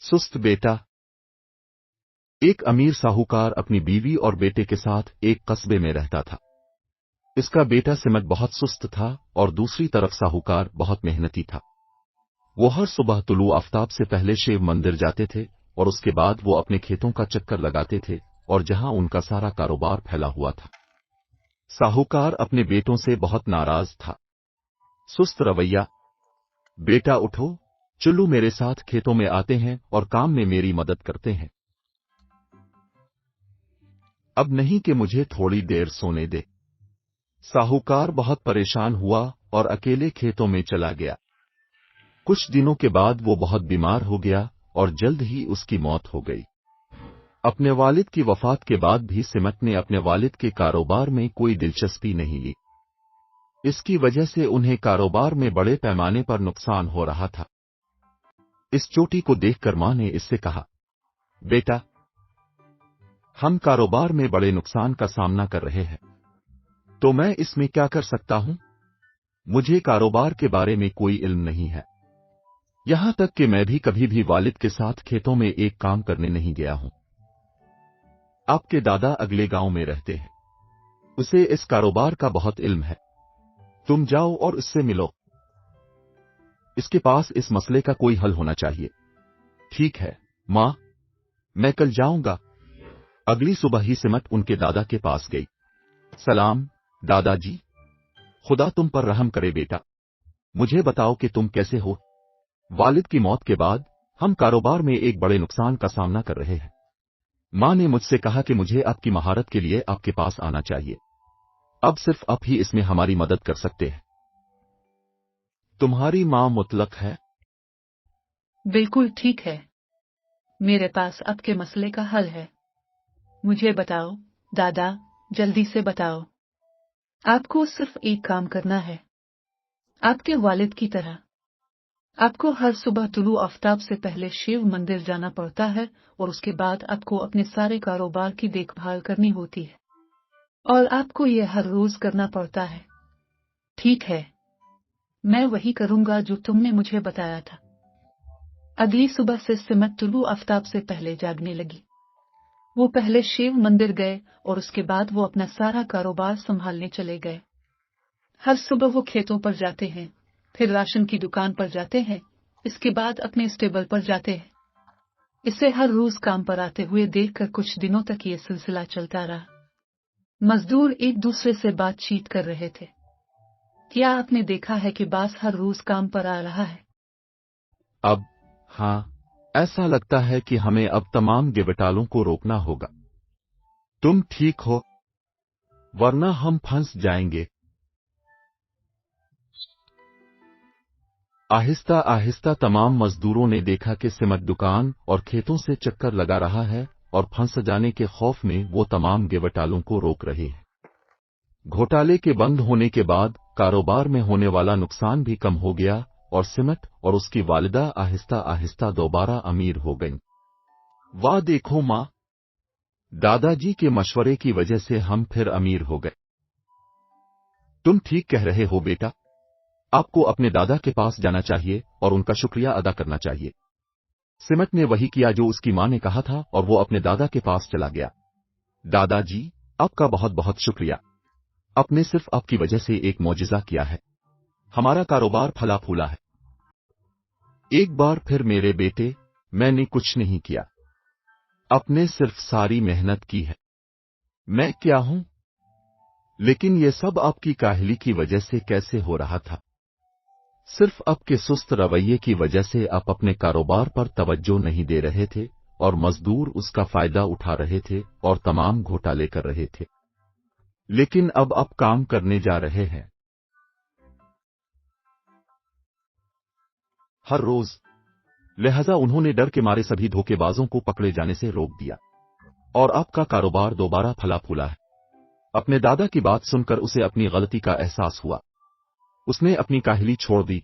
सुस्त बेटा। एक अमीर साहूकार अपनी बीवी और बेटे के साथ एक कस्बे में रहता था। इसका बेटा सिमट बहुत सुस्त था और दूसरी तरफ साहूकार बहुत मेहनती था। वो हर सुबह तुलू आफताब से पहले शिव मंदिर जाते थे और उसके बाद वो अपने खेतों का चक्कर लगाते थे और जहां उनका सारा कारोबार फैला हुआ था। साहूकार अपने बेटों से बहुत नाराज था। सुस्त रवैया। बेटा उठो, चलो मेरे साथ खेतों में आते हैं और काम में मेरी मदद करते हैं। अब नहीं कि मुझे थोड़ी देर सोने दे। साहूकार बहुत परेशान हुआ और अकेले खेतों में चला गया। कुछ दिनों के बाद वो बहुत बीमार हो गया और जल्द ही उसकी मौत हो गई। अपने वालिद की वफात के बाद भी सिमट ने अपने वालिद के कारोबार में कोई दिलचस्पी नहीं ली। इसकी वजह से उन्हें कारोबार में बड़े पैमाने पर नुकसान हो रहा था। इस चोटी को देखकर मां ने इससे कहा, बेटा, हम कारोबार में बड़े नुकसान का सामना कर रहे हैं, तो मैं इसमें क्या कर सकता हूं? मुझे कारोबार के बारे में कोई इल्म नहीं है। यहां तक कि मैं भी कभी भी वालिद के साथ खेतों में एक काम करने नहीं गया हूं। आपके दादा अगले गांव में रहते हैं, उसे इस कारोबार का बहुत इल्म है। तुम जाओ और इससे मिलो। इसके पास इस मसले का कोई हल होना चाहिए। ठीक है मां, मैं कल जाऊंगा। अगली सुबह ही सिमट उनके दादा के पास गई। सलाम दादाजी। खुदा तुम पर रहम करे बेटा। मुझे बताओ कि तुम कैसे हो? वालिद की मौत के बाद हम कारोबार में एक बड़े नुकसान का सामना कर रहे हैं। मां ने मुझसे कहा कि मुझे आपकी महारत के लिए आपके पास आना चाहिए। अब सिर्फ आप ही इसमें हमारी मदद कर सकते हैं। तुम्हारी मां मुतलक है? बिल्कुल ठीक है। मेरे पास आपके मसले का हल है। मुझे बताओ दादा, जल्दी से बताओ। आपको सिर्फ एक काम करना है, आपके वालिद की तरह। आपको हर सुबह तुलू आफताब से पहले शिव मंदिर जाना पड़ता है और उसके बाद आपको अपने सारे कारोबार की देखभाल करनी होती है, और आपको ये हर रोज करना पड़ता है। ठीक है, मैं वही करूंगा जो तुमने मुझे बताया था। अगली सुबह से सिमट तुलू आफताब से पहले जागने लगी। वो पहले शिव मंदिर गए और उसके बाद वो अपना सारा कारोबार संभालने चले गए। हर सुबह वो खेतों पर जाते हैं, फिर राशन की दुकान पर जाते हैं, इसके बाद अपने स्टेबल पर जाते हैं। इसे हर रोज काम पर आते हुए देखकर कुछ दिनों तक ये सिलसिला चलता रहा। मजदूर एक दूसरे से बातचीत कर रहे थे। क्या आपने देखा है कि बास हर रोज काम पर आ रहा है? अब हाँ, ऐसा लगता है कि हमें अब तमाम गिवटालों को रोकना होगा। तुम ठीक हो, वरना हम फंस जाएंगे। आहिस्ता आहिस्ता तमाम मजदूरों ने देखा कि सिमट दुकान और खेतों से चक्कर लगा रहा है और फंस जाने के खौफ में वो तमाम गिवटालों को रोक रहे हैं। घोटाले के बंद होने के बाद कारोबार में होने वाला नुकसान भी कम हो गया और सिमट और उसकी वालिदा आहिस्ता आहिस्ता दोबारा अमीर हो गईं। वाह देखो मां, दादाजी के मशवरे की वजह से हम फिर अमीर हो गए। तुम ठीक कह रहे हो बेटा, आपको अपने दादा के पास जाना चाहिए और उनका शुक्रिया अदा करना चाहिए। सिमट ने वही किया जो उसकी मां ने कहा था और वो अपने दादा के पास चला गया। दादाजी, आपका बहुत बहुत शुक्रिया। आपने सिर्फ आपकी वजह से एक मौजिज़ा किया है। हमारा कारोबार फला फूला है। एक बार फिर मेरे बेटे, मैंने कुछ नहीं किया। आपने सिर्फ सारी मेहनत की है। मैं क्या हूं? लेकिन ये सब आपकी काहली की वजह से कैसे हो रहा था? सिर्फ आपके सुस्त रवैये की वजह से आप अपने कारोबार पर तवज्जो नहीं दे रहे थे और मजदूर उसका फायदा उठा रहे थे और तमाम घोटाले कर रहे थे। लेकिन अब आप काम करने जा रहे हैं हर रोज, लिहाजा उन्होंने डर के मारे सभी धोखेबाजों को पकड़े जाने से रोक दिया और आपका कारोबार दोबारा फला फूला है। अपने दादा की बात सुनकर उसे अपनी गलती का एहसास हुआ। उसने अपनी काहली छोड़ दी